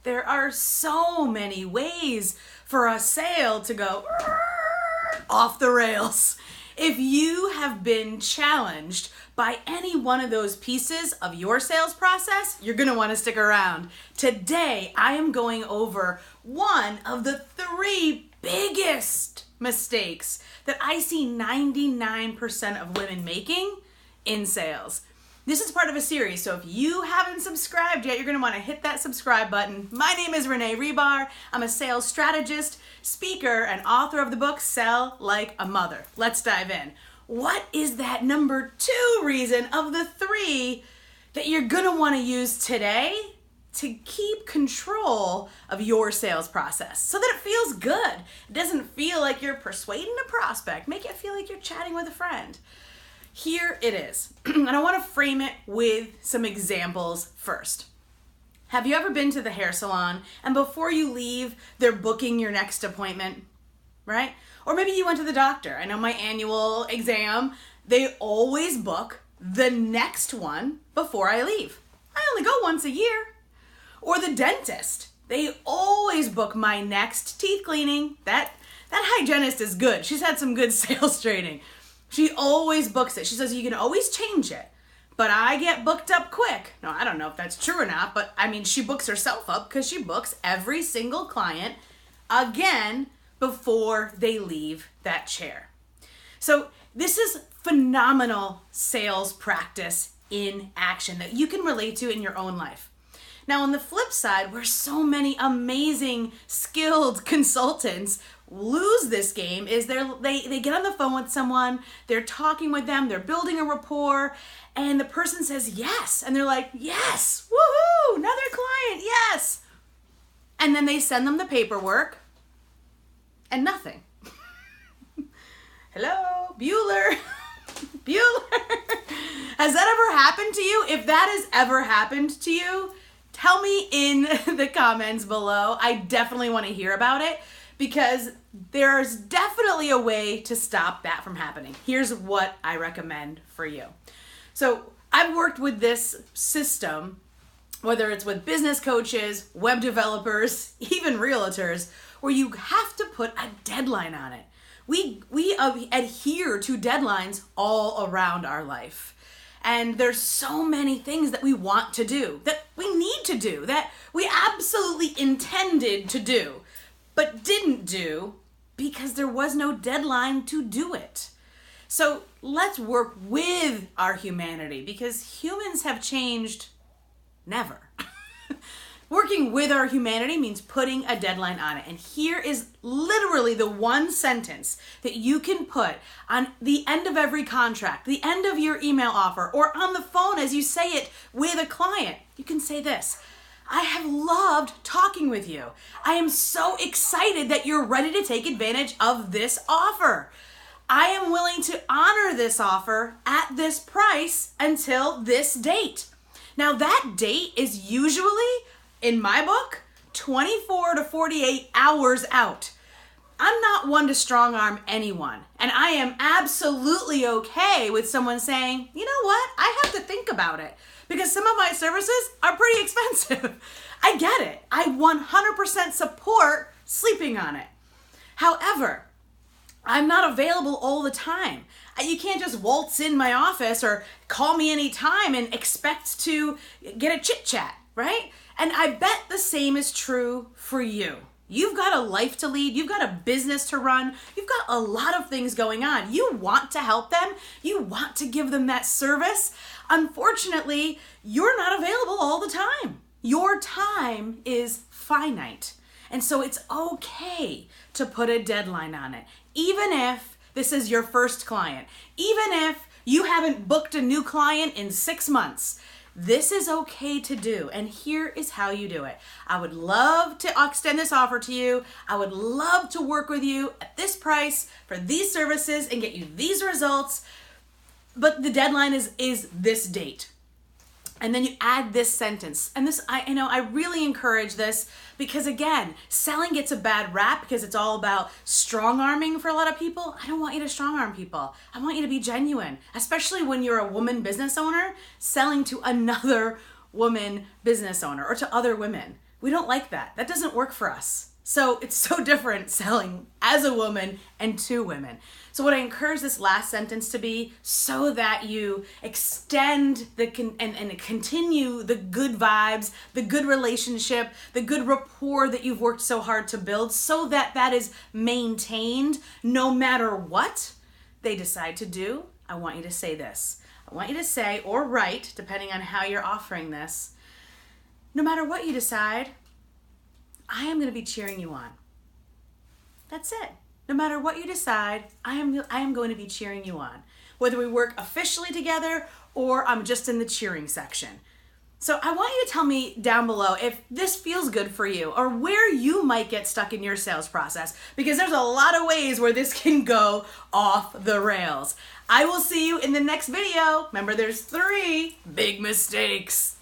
there are so many ways for a sale to go off the rails. If you have been challenged by any one of those pieces of your sales process, you're going to want to stick around. Today, I am going over one of the 3 biggest mistakes that I see 99% of women making in sales. This is part of a series, so if you haven't subscribed yet, you're going to want to hit that subscribe button. My name is Renee Hribar. I'm a sales strategist, speaker, and author of the book, Sell Like a Mother. Let's dive in. What is that number 2 reason of the 3 that you're going to want to use today to keep control of your sales process so that it feels good? It doesn't feel like you're persuading a prospect. Make it feel like you're chatting with a friend. Here it is, and I want to frame it with some examples first. Have you ever been to the hair salon and before you leave, they're booking your next appointment, right? Or maybe you went to the doctor. I know my annual exam, they always book the next one before I leave. I only go once a year. Or the dentist, they always book my next teeth cleaning. That hygienist is good. She's had some good sales training. She always books it. She says you can always change it, but I get booked up quick. No, I don't know if that's true or not, but I mean, she books herself up because she books every single client again before they leave that chair. So this is phenomenal sales practice in action that you can relate to in your own life. Now, on the flip side, where so many amazing, skilled consultants lose this game is they get on the phone with someone, they're talking with them, they're building a rapport, and the person says yes. And they're like, yes, woohoo, another client, yes. And then they send them the paperwork and nothing. Hello, Bueller. Bueller. Has that ever happened to you? If that has ever happened to you, tell me in the comments below. I definitely want to hear about it because there's definitely a way to stop that from happening. Here's what I recommend for you. So I've worked with this system, whether it's with business coaches, web developers, even realtors, where you have to put a deadline on it. We adhere to deadlines all around our life. And there's so many things that we want to do, that we need to do, that we absolutely intended to do, but didn't do because there was no deadline to do it. So let's work with our humanity because humans have changed never. Working with our humanity means putting a deadline on it. And here is literally the one sentence that you can put on the end of every contract, the end of your email offer, or on the phone as you say it with a client. You can say this: I have loved talking with you. I am so excited that you're ready to take advantage of this offer. I am willing to honor this offer at this price until this date. Now that date is usually, in my book, 24 to 48 hours out. I'm not one to strong arm anyone, and I am absolutely okay with someone saying, you know what, I have to think about it because some of my services are pretty expensive. I get it. I 100% support sleeping on it. However, I'm not available all the time. You can't just waltz in my office or call me anytime and expect to get a chit chat, right? And I bet the same is true for you. You've got a life to lead. You've got a business to run. You've got a lot of things going on. You want to help them. You want to give them that service. Unfortunately, you're not available all the time. Your time is finite. And so it's okay to put a deadline on it. Even if this is your first client, even if you haven't booked a new client in 6 months, this is okay to do, and here is how you do it. I would love to extend this offer to you. I would love to work with you at this price for these services and get you these results, but the deadline is this date. And then you add this sentence. And this, I really encourage this because, again, selling gets a bad rap because it's all about strong-arming for a lot of people. I don't want you to strong-arm people. I want you to be genuine, especially when you're a woman business owner selling to another woman business owner or to other women. We don't like that. That doesn't work for us. So it's so different selling as a woman and to women. So what I encourage this last sentence to be, so that you extend and continue the good vibes, the good relationship, the good rapport that you've worked so hard to build, so that that is maintained no matter what they decide to do. I want you to say this. I want you to say, or write, depending on how you're offering this, no matter what you decide, I am going to be cheering you on. That's it. No matter what you decide, I am going to be cheering you on. Whether we work officially together or I'm just in the cheering section. So I want you to tell me down below if this feels good for you or where you might get stuck in your sales process, because there's a lot of ways where this can go off the rails. I will see you in the next video. Remember, there's 3 big mistakes.